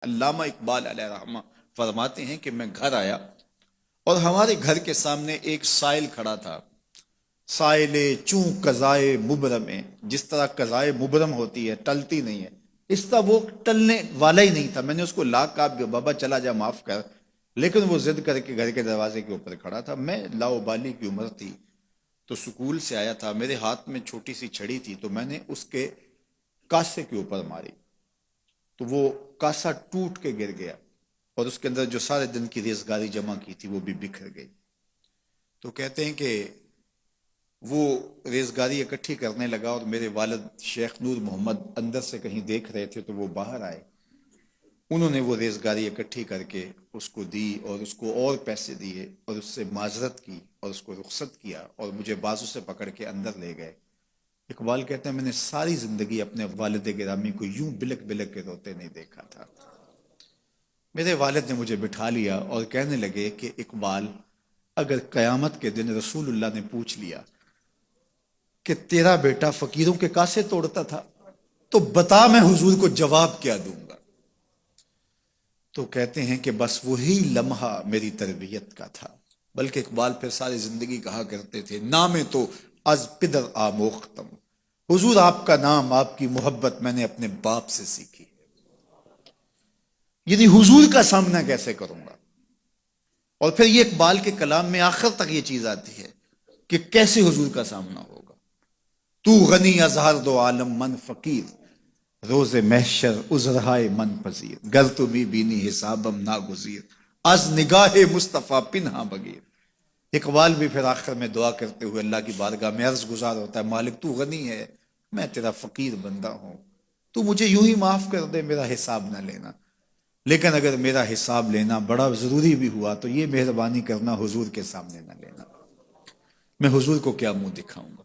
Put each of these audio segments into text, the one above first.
علامہ اقبال علیہ رحمہ فرماتے ہیں کہ میں گھر آیا اور ہمارے گھر کے سامنے ایک سائل کھڑا تھا. سائل چوں قضائے مبرم ہے، جس طرح قضائے مبرم ہوتی ہے، ٹلتی نہیں ہے، اس طرح وہ ٹلنے والا ہی نہیں تھا. میں نے اس کو لا کہا بابا چلا جا، معاف کر، لیکن وہ ضد کر کے گھر کے دروازے کے اوپر کھڑا تھا. میں لاؤبالی کی عمر تھی تو سکول سے آیا تھا، میرے ہاتھ میں چھوٹی سی چھڑی تھی، تو میں نے اس کے کاسے کے اوپر ماری تو وہ کاسا ٹوٹ کے گر گیا اور اس کے اندر جو سارے دن کی ریزگاری جمع کی تھی وہ بھی بکھر گئی. تو کہتے ہیں کہ وہ ریزگاری اکٹھی کرنے لگا اور میرے والد شیخ نور محمد اندر سے کہیں دیکھ رہے تھے تو وہ باہر آئے. انہوں نے وہ ریزگاری اکٹھی کر کے اس کو دی اور اس کو اور پیسے دیے اور اس سے معذرت کی اور اس کو رخصت کیا اور مجھے بازو سے پکڑ کے اندر لے گئے. اقبال کہتے ہیں میں نے ساری زندگی اپنے والد گرامی کو یوں بلک بلک کے روتے نہیں دیکھا تھا. میرے والد نے مجھے بٹھا لیا اور کہنے لگے کہ اقبال، اگر قیامت کے دن رسول اللہ نے پوچھ لیا کہ تیرا بیٹا فقیروں کے کاسے توڑتا تھا تو بتا میں حضور کو جواب کیا دوں گا. تو کہتے ہیں کہ بس وہی لمحہ میری تربیت کا تھا. بلکہ اقبال پھر ساری زندگی کہا کرتے تھے نام تو از پدر آموختم، حضور آپ کا نام، آپ کی محبت میں نے اپنے باپ سے سیکھی. یعنی حضور کا سامنا کیسے کروں گا؟ اور پھر یہ اقبال کے کلام میں آخر تک یہ چیز آتی ہے کہ کیسے حضور کا سامنا ہوگا. تو غنی از ہر دو عالم من فقیر، روز محشر عذرہائے من پذیر، گر تو بھی بینی حسابم ناگزیر، از نگاہ مصطفیٰ پنہا بگیر. اقبال بھی پھر آخر میں دعا کرتے ہوئے اللہ کی بارگاہ میں عرض گزار ہوتا ہے، مالک تو غنی ہے، میں تیرا فقیر بندہ ہوں، تو مجھے یوں ہی معاف کر دے، میرا حساب نہ لینا. لیکن اگر میرا حساب لینا بڑا ضروری بھی ہوا تو یہ مہربانی کرنا حضور کے سامنے نہ لینا، میں حضور کو کیا منہ دکھاؤں گا.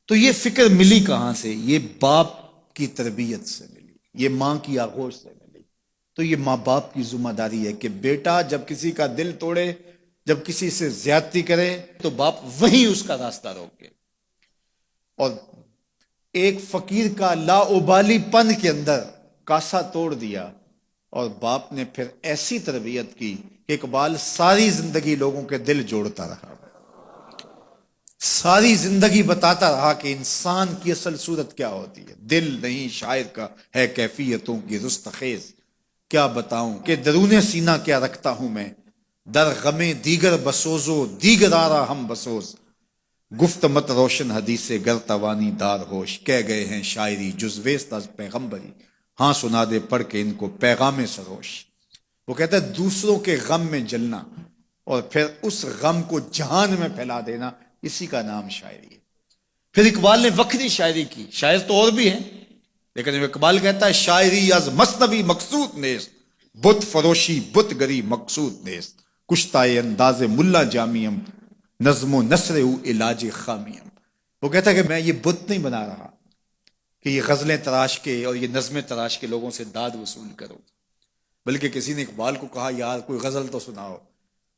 تو یہ فکر ملی کہاں سے؟ یہ باپ کی تربیت سے ملی، یہ ماں کی آغوش سے ملی. تو یہ ماں باپ کی ذمہ داری ہے کہ بیٹا جب کسی کا دل توڑے، جب کسی سے زیادتی کرے تو باپ وہیں اس کا راستہ روکے. اور ایک فقیر کا لا ابالی پن کے اندر کاسا توڑ دیا اور باپ نے پھر ایسی تربیت کی کہ اقبال ساری زندگی لوگوں کے دل جوڑتا رہا، ساری زندگی بتاتا رہا کہ انسان کی اصل صورت کیا ہوتی ہے. دل نہیں شاعر کا ہے کیفیتوں کی رستخیز، کیا بتاؤں کہ درون سینہ کیا رکھتا ہوں میں، در غم دیگر بسوزو دیگر آرا ہم بسوز، گفت مت روشن حدیث گر توانی دار ہوش، کہہ گئے ہیں شاعری جزویست از پیغمبری، ہاں سنا دے پڑھ کے ان کو پیغام سروش. وہ کہتا ہے دوسروں کے غم میں جلنا اور پھر اس غم کو جہان میں پھیلا دینا، اسی کا نام شاعری ہے. پھر اقبال نے وقتی شاعری کی، شاعر تو اور بھی ہیں، لیکن اقبال کہتا ہے شاعری از مثنوی مقصود نیست، بت فروشی بت گری مقصود نیست، کشتائے انداز ملا جامیم، نظم و نثر او علاج خامیم. وہ کہتا ہے کہ میں یہ بت نہیں بنا رہا کہ یہ غزلیں تراش کے اور یہ نظمیں تراش کے لوگوں سے داد وصول کرو. بلکہ کسی نے اقبال کو کہا یار کوئی غزل تو سناؤ،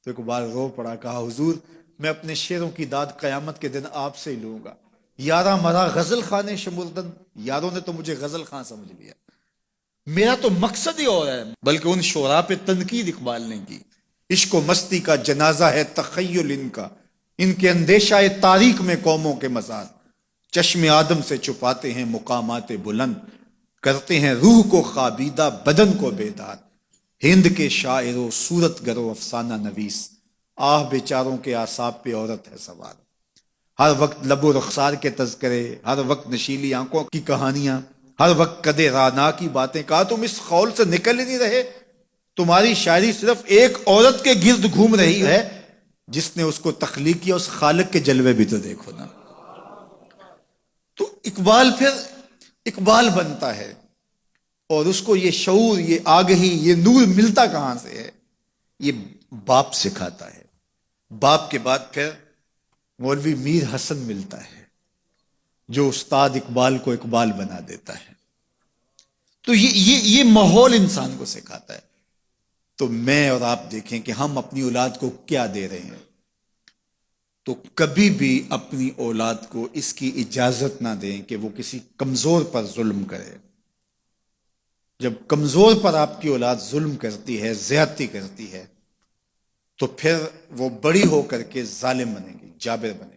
تو اقبال رو پڑا، کہا حضور میں اپنے شعروں کی داد قیامت کے دن آپ سے ہی لوں گا. یارا مرا غزل خانے شمردن، یاروں نے تو مجھے غزل خاں سمجھ لیا، میرا تو مقصد ہی اور ہے. بلکہ ان شعراء پہ تنقید اقبال نے کی، عشق و مستی کا جنازہ ہے تخیل ان کے اندیشہ تاریخ میں قوموں کے مزار، چشم آدم سے چھپاتے ہیں مقامات بلند، کرتے ہیں روح کو خوابیدہ بدن کو بیدار. ہند کے شاعر و صورت گرو افسانہ نویس، آہ بیچاروں کے اعصاب پہ عورت ہے سوار. ہر وقت لب و رخسار کے تذکرے، ہر وقت نشیلی آنکھوں کی کہانیاں، ہر وقت کدے رانا کی باتیں. کہا تم اس خول سے نکل ہی نہیں رہے، تمہاری شاعری صرف ایک عورت کے گرد گھوم رہی ہے، جس نے اس کو تخلیق کیا اس خالق کے جلوے بھی تو دیکھو نا. تو اقبال پھر اقبال بنتا ہے اور اس کو یہ شعور، یہ آگہی، یہ نور ملتا کہاں سے ہے؟ یہ باپ سکھاتا ہے. باپ کے بعد پھر مولوی میر حسن ملتا ہے جو استاد اقبال کو اقبال بنا دیتا ہے. تو یہ ماحول انسان کو سکھاتا ہے. تو میں اور آپ دیکھیں کہ ہم اپنی اولاد کو کیا دے رہے ہیں. تو کبھی بھی اپنی اولاد کو اس کی اجازت نہ دیں کہ وہ کسی کمزور پر ظلم کرے. جب کمزور پر آپ کی اولاد ظلم کرتی ہے، زیادتی کرتی ہے، تو پھر وہ بڑی ہو کر کے ظالم بنے گی، جابر بنے گی۔